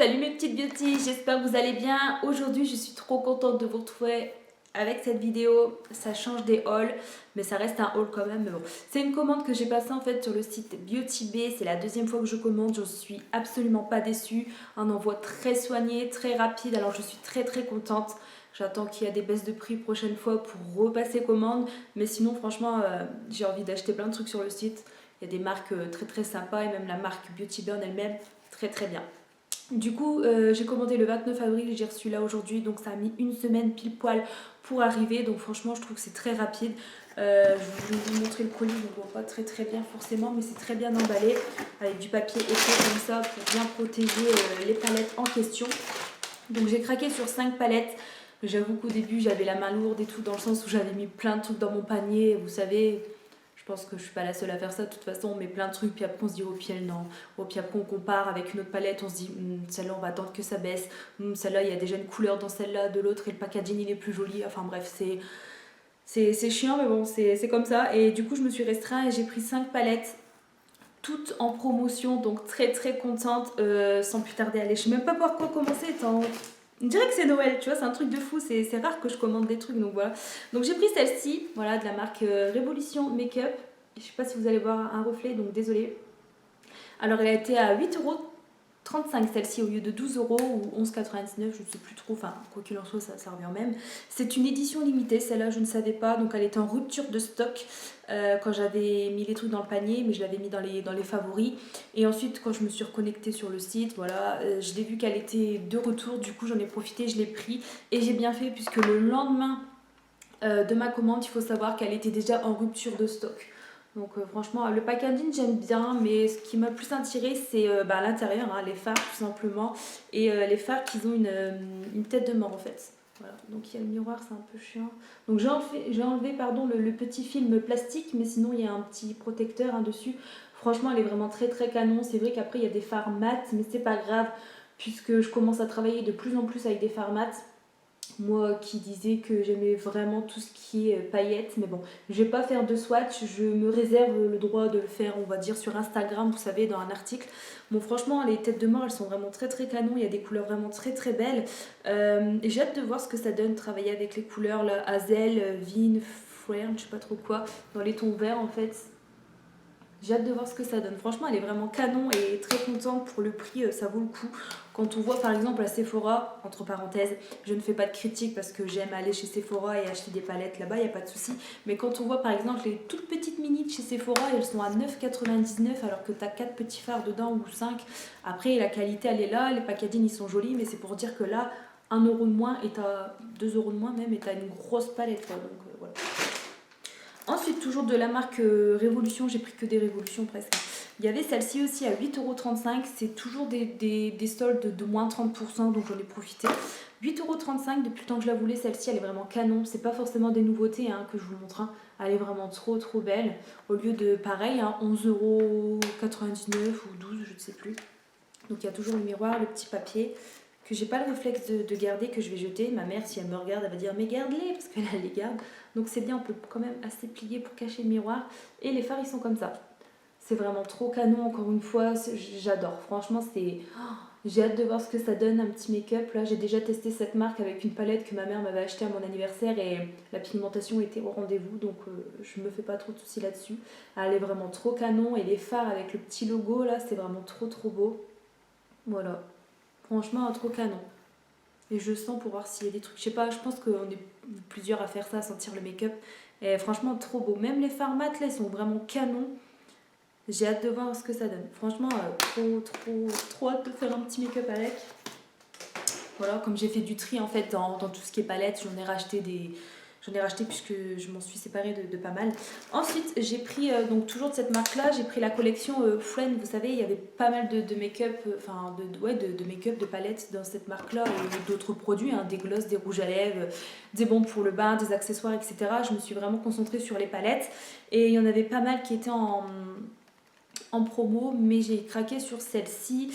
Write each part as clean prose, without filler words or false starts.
Salut mes petites beauty, j'espère que vous allez bien. Aujourd'hui je suis trop contente de vous retrouver avec cette vidéo. Ça change des hauls mais ça reste un haul quand même, mais bon. C'est une commande que j'ai passée en fait sur le site Beauty Bay. C'est la deuxième fois que je commande, je suis absolument pas déçue. Un envoi très soigné, très rapide, alors je suis très contente. J'attends qu'il y a des baisses de prix prochaine fois pour repasser commande. Mais sinon franchement j'ai envie d'acheter plein de trucs sur le site. Il y a des marques très sympas et même la marque Beauty Bay en elle-même très bien. Du coup, j'ai commandé le 29 avril, j'ai reçu là aujourd'hui, donc ça a mis une semaine pile poil pour arriver. Donc franchement, je trouve que c'est très rapide. Je vais vous montrer le colis, on ne voit pas très bien forcément, mais c'est très bien emballé avec du papier épais comme ça pour bien protéger les palettes en question. Donc j'ai craqué sur 5 palettes. J'avoue qu'au début, j'avais la main lourde et tout, dans le sens où j'avais mis plein de trucs dans mon panier. Vous savez, je pense que je suis pas la seule à faire ça de toute façon, on met plein de trucs, puis après on se dit oh puis elle non, oh puis après on compare avec une autre palette, on se dit celle-là on va attendre que ça baisse, celle-là il y a déjà une couleur dans celle-là, de l'autre et le packaging il est plus joli, enfin bref c'est chiant mais bon c'est comme ça. Et du coup je me suis restreint et j'ai pris 5 palettes toutes en promotion, donc très contente. Sans plus tarder, allez, je sais même pas par quoi commencer tant... On dirait que c'est Noël, tu vois, c'est un truc de fou, c'est rare que je commande des trucs, donc voilà. Donc j'ai pris celle-ci, voilà, de la marque Révolution Makeup. Je sais pas si vous allez voir un reflet, donc désolée. Alors elle a été à 8,35 € celle-ci au lieu de 12 € ou 11,99 €, je ne sais plus trop, enfin quoi qu'il en soit ça revient au même. C'est une édition limitée, celle-là je ne savais pas, donc elle était en rupture de stock quand j'avais mis les trucs dans le panier, mais je l'avais mis dans les favoris. Et ensuite quand je me suis reconnectée sur le site, voilà, je l'ai vu qu'elle était de retour, du coup j'en ai profité, je l'ai pris et j'ai bien fait puisque le lendemain de ma commande, il faut savoir qu'elle était déjà en rupture de stock. Donc franchement, le packaging j'aime bien, mais ce qui m'a plus attiré c'est l'intérieur, hein, les fards tout simplement. Et les fards qui ont une tête de mort en fait. Voilà. Donc il y a le miroir, c'est un peu chiant. Donc j'ai enlevé pardon, le petit film plastique, mais sinon il y a un petit protecteur hein, dessus. Franchement, elle est vraiment très canon. C'est vrai qu'après il y a des fards mat, mais c'est pas grave, puisque je commence à travailler de plus en plus avec des fards mat. Moi qui disais que j'aimais vraiment tout ce qui est paillettes, mais bon, je vais pas faire de swatch, je me réserve le droit de le faire, on va dire, sur Instagram, vous savez, dans un article. Bon, franchement, les têtes de mort, elles sont vraiment très canon, il y a des couleurs vraiment très belles. Et j'ai hâte de voir ce que ça donne, travailler avec les couleurs, là, Hazel, Vin, Fern, je sais pas trop quoi, dans les tons verts en fait. J'ai hâte de voir ce que ça donne. Franchement, elle est vraiment canon et très contente pour le prix, ça vaut le coup. Quand on voit par exemple à Sephora, entre parenthèses, je ne fais pas de critique parce que j'aime aller chez Sephora et acheter des palettes là-bas, il n'y a pas de souci. Mais quand on voit par exemple les toutes petites mini chez Sephora, elles sont à 9,99 € alors que tu as 4 petits fards dedans ou 5. Après, la qualité elle est là, les packaging ils sont jolis, mais c'est pour dire que là, 1 € de moins et t'as 2 € de moins même et t'as une grosse palette. Quoi. Donc voilà. Ensuite, toujours de la marque Révolution, j'ai pris que des Révolutions presque. Il y avait celle-ci aussi à 8,35 €, c'est toujours des soldes de moins 30%, donc j'en ai profité. 8,35 € depuis le temps que je la voulais, celle-ci elle est vraiment canon, c'est pas forcément des nouveautés hein, que je vous montre, hein. Elle est vraiment trop belle, au lieu de pareil, hein, 11,99 € ou 12 €, je ne sais plus. Donc il y a toujours le miroir, le petit papier, que j'ai pas le réflexe de garder, que je vais jeter. Ma mère, si elle me regarde, elle va dire mais garde-les, parce qu'elle les garde. Donc c'est bien, on peut quand même assez plier pour cacher le miroir. Et les fards, ils sont comme ça. C'est vraiment trop canon, encore une fois, j'adore. Franchement, j'ai hâte de voir ce que ça donne, un petit make-up. Là, j'ai déjà testé cette marque avec une palette que ma mère m'avait achetée à mon anniversaire et la pigmentation était au rendez-vous, donc je me fais pas trop de soucis là-dessus. Elle est vraiment trop canon et les fards avec le petit logo là, c'est vraiment trop beau. Voilà. Franchement, trop canon. Et je sens pour voir s'il y a des trucs. Je sais pas, je pense qu'on est plusieurs à faire ça, à sentir le make-up. Et franchement, trop beau. Même les fards mat, là, ils sont vraiment canons. J'ai hâte de voir ce que ça donne. Franchement, trop hâte de faire un petit make-up avec. Voilà, comme j'ai fait du tri en fait dans tout ce qui est palette, J'en ai racheté puisque je m'en suis séparée de pas mal. Ensuite, j'ai pris, donc toujours de cette marque-là, j'ai pris la collection Friend. Vous savez, il y avait pas mal de make-up, enfin de make-up, de palettes dans cette marque-là et d'autres produits, hein, des glosses, des rouges à lèvres, des bombes pour le bain, des accessoires, etc. Je me suis vraiment concentrée sur les palettes et il y en avait pas mal qui étaient en promo, mais j'ai craqué sur celle-ci.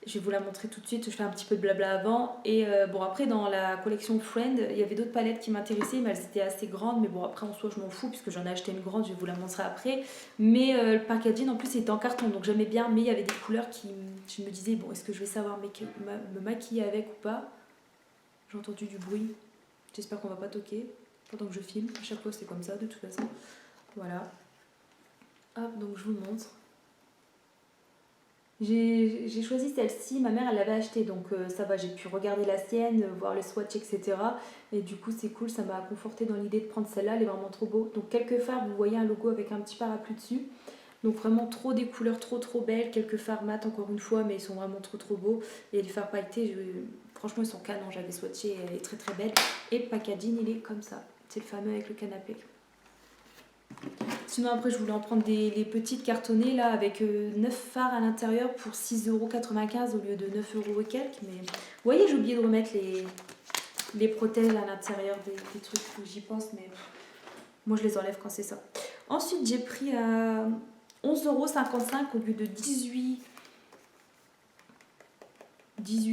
Je vais vous la montrer tout de suite, je fais un petit peu de blabla avant. Et bon, après, dans la collection Friend, il y avait d'autres palettes qui m'intéressaient, mais elles étaient assez grandes. Mais bon, après, en soi, je m'en fous, puisque j'en ai acheté une grande, je vais vous la montrer après. Mais le packaging, en plus, était en carton, donc j'aimais bien. Mais il y avait des couleurs qui. Je me disais, bon, est-ce que je vais savoir me maquiller avec ou pas? J'ai entendu du bruit. J'espère qu'on va pas toquer pendant que je filme. À chaque fois, c'est comme ça, de toute façon. Voilà. Hop, donc je vous montre. J'ai choisi celle-ci, ma mère elle l'avait achetée donc ça va, j'ai pu regarder la sienne, voir les swatchs etc. Et du coup c'est cool, ça m'a conforté dans l'idée de prendre celle-là, elle est vraiment trop beau. Donc quelques fards, vous voyez un logo avec un petit parapluie dessus. Donc vraiment trop des couleurs trop belles, quelques fards mat encore une fois mais ils sont vraiment trop beaux. Et les fards pailletés, franchement ils sont canons, j'avais swatché, elle est très belle. Et le packaging il est comme ça, c'est le fameux avec le canapé. Sinon après je voulais en prendre les petites cartonnées là avec 9 fards à l'intérieur pour 6,95 € au lieu de 9 € et quelques. Mais vous voyez j'ai oublié de remettre les protèges à l'intérieur des trucs où j'y pense mais moi je les enlève quand c'est ça. Ensuite j'ai pris à 11,55 € au lieu de 18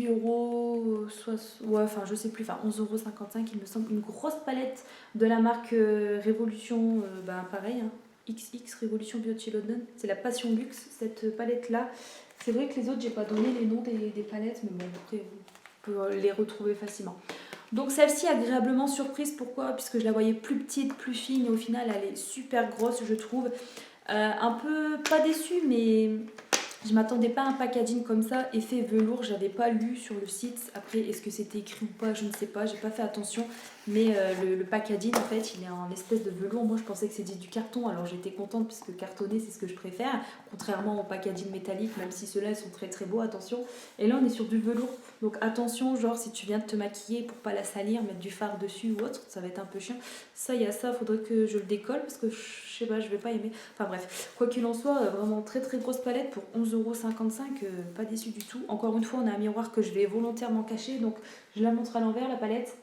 euros, ouais, enfin je sais plus, enfin 11,55 € il me semble, une grosse palette de la marque Révolution, pareil, hein, XX Révolution Beauty London, c'est la Passion Luxe, cette palette là. C'est vrai que les autres j'ai pas donné les noms des palettes, mais bon après vous pouvez les retrouver facilement. Donc celle-ci agréablement surprise, pourquoi? Puisque je la voyais plus petite, plus fine, et au final elle est super grosse je trouve. Un peu pas déçue mais je m'attendais pas à un packaging comme ça, effet velours, j'avais pas lu sur le site. Après, est-ce que c'était écrit ou pas, je ne sais pas, j'ai pas fait attention. Mais le packaging, en fait, il est en espèce de velours. Moi, je pensais que c'était du carton, alors j'étais contente puisque cartonné, c'est ce que je préfère. Contrairement au packaging métallique, même si ceux-là, ils sont très beaux, attention. Et là, on est sur du velours. Donc attention, genre, si tu viens de te maquiller pour pas la salir, mettre du fard dessus ou autre, ça va être un peu chiant. Ça, il y a ça, faudrait que je le décolle parce que je sais pas, je vais pas aimer. Enfin bref, quoi qu'il en soit, vraiment très grosse palette pour 11,55 €, pas déçu du tout. Encore une fois, on a un miroir que je vais volontairement cacher, donc je la montre à l'envers, la palette.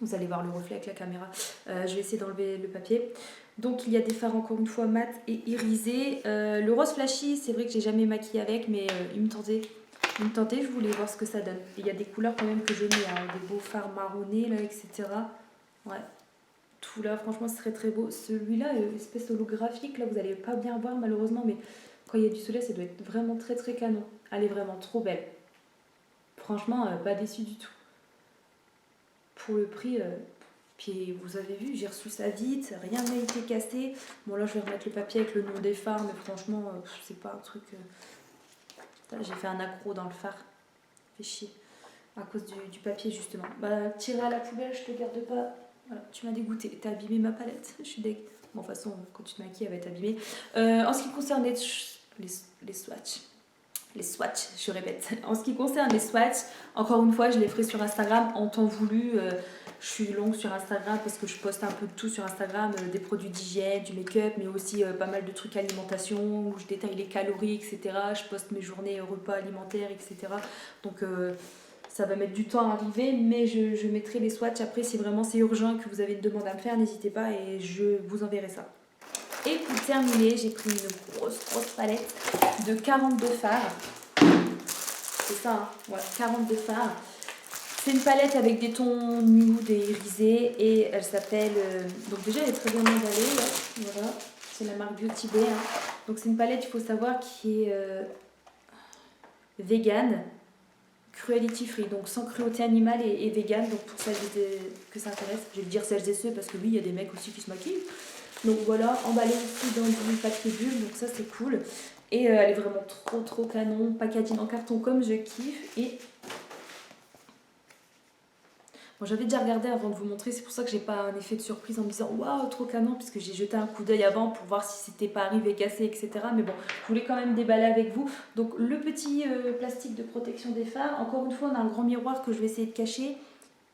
Vous allez voir le reflet avec la caméra. Je vais essayer d'enlever le papier. Donc il y a des fards encore une fois mat et irisés. Le rose flashy, c'est vrai que j'ai jamais maquillé avec, mais il me tentait. Je voulais voir ce que ça donne. Et il y a des couleurs quand même que j'aimais, hein, des beaux fards marronnés là, etc. Ouais. Tout là, franchement, c'est très beau. Celui-là, espèce holographique, là, vous n'allez pas bien voir malheureusement, mais quand il y a du soleil, ça doit être vraiment très canon. Elle est vraiment trop belle. Franchement, pas déçue du tout. Pour le prix, puis vous avez vu, j'ai reçu ça vite, rien n'a été cassé. Bon, là, je vais remettre le papier avec le nom des fards, mais franchement, c'est pas un truc. J'ai fait un accro dans le fard. Fait chier. À cause du papier, justement. Bah, tirer à la poubelle, je te garde pas. Voilà, tu m'as dégoûté, t'as abîmé ma palette, je suis deg. Bon, de toute façon, quand tu te maquilles, elle va être abîmée. En ce qui concerne les swatchs, je répète. En ce qui concerne les swatchs, encore une fois, je les ferai sur Instagram en temps voulu. Je suis longue sur Instagram parce que je poste un peu de tout sur Instagram, des produits d'hygiène, du make-up, mais aussi pas mal de trucs alimentation où je détaille les calories, etc. Je poste mes journées repas alimentaires, etc. Donc ça va mettre du temps à arriver, mais je mettrai les swatchs après si vraiment c'est urgent que vous avez une demande à me faire, n'hésitez pas et je vous enverrai ça. Et pour terminer, j'ai pris une grosse palette de 42 fards. C'est ça, hein, voilà, 42 fards. C'est une palette avec des tons nude et irisés et elle s'appelle... donc déjà elle est très bien emballée, là. Voilà, c'est la marque Beauty Bay. Hein. Donc c'est une palette, il faut savoir, qui est vegan. Cruelty free, donc sans cruauté animale et vegan, donc pour celles que ça intéresse, je vais dire celles et ceux parce que oui, il y a des mecs aussi qui se maquillent. Donc voilà, emballé aussi dans du papier bulle, donc ça c'est cool. Et elle est vraiment trop canon, packaging en carton comme je kiffe. Et bon, j'avais déjà regardé avant de vous montrer, c'est pour ça que j'ai pas un effet de surprise en me disant waouh, trop canon, puisque j'ai jeté un coup d'œil avant pour voir si c'était pas arrivé cassé, etc. Mais bon, je voulais quand même déballer avec vous. Donc le petit plastique de protection des fards, encore une fois, on a un grand miroir que je vais essayer de cacher.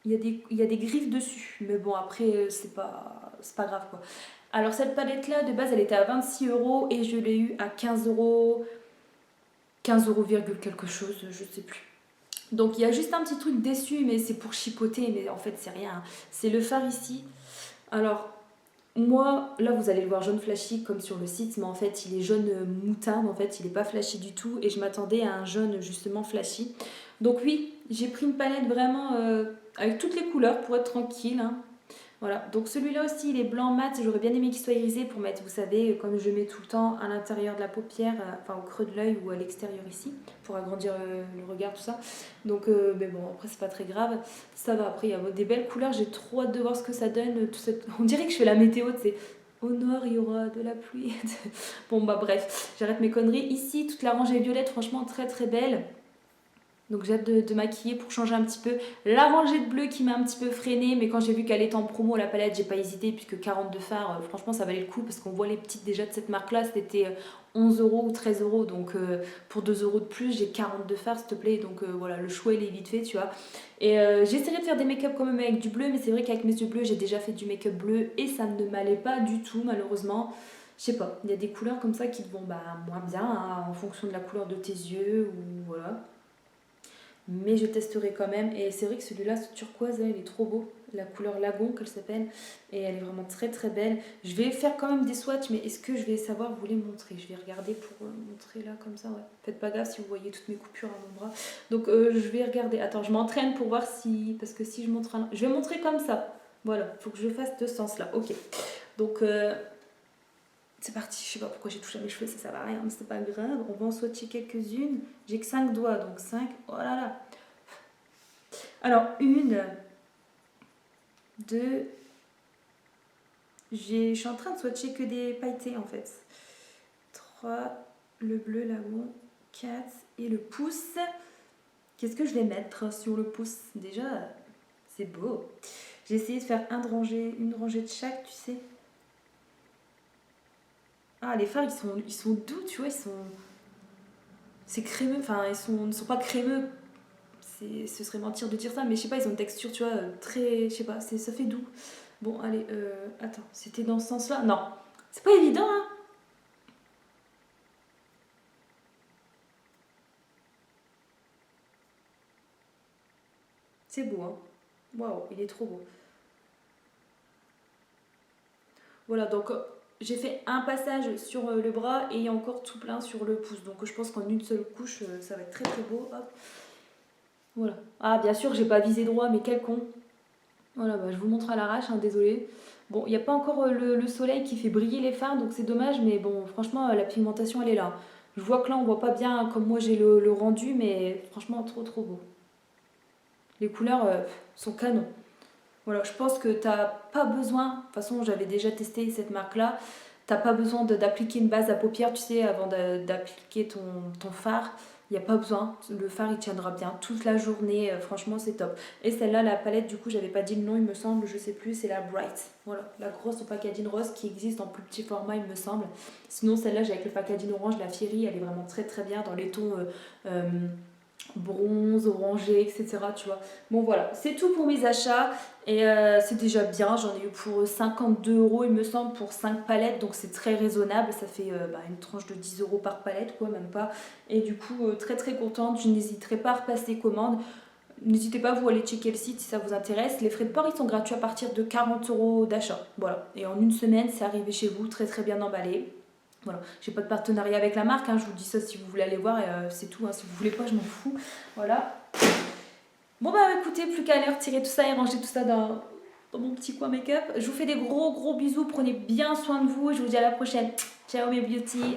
Il y a des griffes dessus, mais bon, après, c'est pas grave quoi. Alors cette palette là, de base, elle était à 26 € et je l'ai eu à 15 €, 15 € quelque chose, je sais plus. Donc il y a juste un petit truc déçu, mais c'est pour chipoter, mais en fait c'est rien. C'est le fard ici. Alors moi, là vous allez le voir jaune flashy comme sur le site, mais en fait il est jaune moutarde, en fait il n'est pas flashy du tout et je m'attendais à un jaune justement flashy. Donc oui, j'ai pris une palette vraiment avec toutes les couleurs pour être tranquille, hein. Voilà, donc celui-là aussi il est blanc mat, j'aurais bien aimé qu'il soit irisé pour mettre, vous savez, comme je mets tout le temps à l'intérieur de la paupière, enfin au creux de l'œil ou à l'extérieur ici, pour agrandir le regard, tout ça. Donc, mais bon, après c'est pas très grave, ça va, après il y a des belles couleurs, j'ai trop hâte de voir ce que ça donne, on dirait que je fais la météo, tu sais. Au nord, il y aura de la pluie. Bon, bah bref, j'arrête mes conneries. Ici, toute la rangée violette, franchement, très très belle. Donc j'ai hâte de maquiller pour changer un petit peu. La rangée de bleu qui m'a un petit peu freinée, mais quand j'ai vu qu'elle était en promo la palette, j'ai pas hésité puisque 42 fards, franchement ça valait le coup parce qu'on voit les petites déjà de cette marque là, c'était 11 euros ou 13 euros. Donc pour 2 euros de plus, j'ai 42 fards s'il te plaît. Donc voilà, le choix il est vite fait, tu vois. Et j'essaierai de faire des make-up quand même avec du bleu, mais c'est vrai qu'avec mes yeux bleus, j'ai déjà fait du make-up bleu et ça ne m'allait pas du tout malheureusement. Je sais pas, il y a des couleurs comme ça qui te vont bah, moins bien hein, en fonction de la couleur de tes yeux ou voilà. Mais je testerai quand même. Et c'est vrai que celui-là, ce turquoise, là, il est trop beau. La couleur lagon qu'elle s'appelle. Et elle est vraiment très très belle. Je vais faire quand même des swatchs, mais est-ce que je vais savoir vous les montrer? Je vais regarder pour montrer là comme ça, ouais. Faites pas gaffe si vous voyez toutes mes coupures à mon bras. Donc je vais regarder. Attends, je m'entraîne pour voir si... Parce que si je montre un... Je vais montrer comme ça. Voilà, il faut que je fasse de ce sens-là. Ok. Donc... c'est parti, je sais pas pourquoi j'ai touché à mes cheveux, ça sert à rien, mais c'est pas grave. On va en swatcher quelques-unes. J'ai que 5 doigts, donc 5. Oh là là. Alors, 1, 2. Je suis en train de swatcher que des pailletés en fait. 3, le bleu lagon. 4 et le pouce. Qu'est-ce que je vais mettre sur le pouce? Déjà, c'est beau. J'ai essayé de faire une rangée de chaque, tu sais. Ah, les fards, ils sont doux, tu vois, ils sont... C'est crémeux, enfin, ils ne sont pas crémeux, ce serait mentir de dire ça, mais je sais pas, ils ont une texture, tu vois, très... Je sais pas, ça fait doux. Bon, allez, attends, c'était dans ce sens-là? Non, c'est pas évident, hein. C'est beau, hein. Waouh, il est trop beau. Voilà, donc j'ai fait un passage sur le bras et il y a encore tout plein sur le pouce. Donc je pense qu'en une seule couche, ça va être très très beau. Hop. Voilà. Ah, bien sûr, j'ai pas visé droit, mais quel con. Voilà, bah, je vous montre à l'arrache, hein, désolé. Bon, il n'y a pas encore le soleil qui fait briller les fards, donc c'est dommage, mais bon, franchement, la pigmentation, elle est là. Je vois que là, on voit pas bien comme moi j'ai le rendu, mais franchement, trop trop beau. Les couleurs sont canons. Voilà, je pense que t'as pas besoin, de toute façon, j'avais déjà testé cette marque-là, t'as pas besoin d'appliquer une base à paupières, tu sais, avant d'appliquer ton fard. Il n'y a pas besoin, le fard il tiendra bien toute la journée, franchement c'est top. Et celle-là, la palette, du coup j'avais pas dit le nom il me semble, je sais plus, c'est la Bright. Voilà, la grosse au packaging rose qui existe en plus petit format il me semble. Sinon celle-là j'ai avec le packaging orange, la Fiery, elle est vraiment très très bien dans les tons bronze, orangé, etc. Tu vois. Bon voilà, c'est tout pour mes achats et c'est déjà bien. J'en ai eu pour 52 euros il me semble pour 5 palettes, donc c'est très raisonnable. Ça fait une tranche de 10 euros par palette, quoi, même pas. Et du coup, très très contente. Je n'hésiterai pas à repasser commande. N'hésitez pas, vous, aller checker le site si ça vous intéresse. Les frais de port, ils sont gratuits à partir de 40 euros d'achat. Voilà. Et en une semaine, c'est arrivé chez vous, très très bien emballé. Voilà, j'ai pas de partenariat avec la marque, hein, je vous dis ça si vous voulez aller voir, et c'est tout, hein, si vous voulez pas, je m'en fous. Voilà. Bon bah écoutez, plus qu'à aller retirer tout ça et ranger tout ça dans mon petit coin make-up. Je vous fais des gros gros bisous, prenez bien soin de vous et je vous dis à la prochaine. Ciao mes beauty.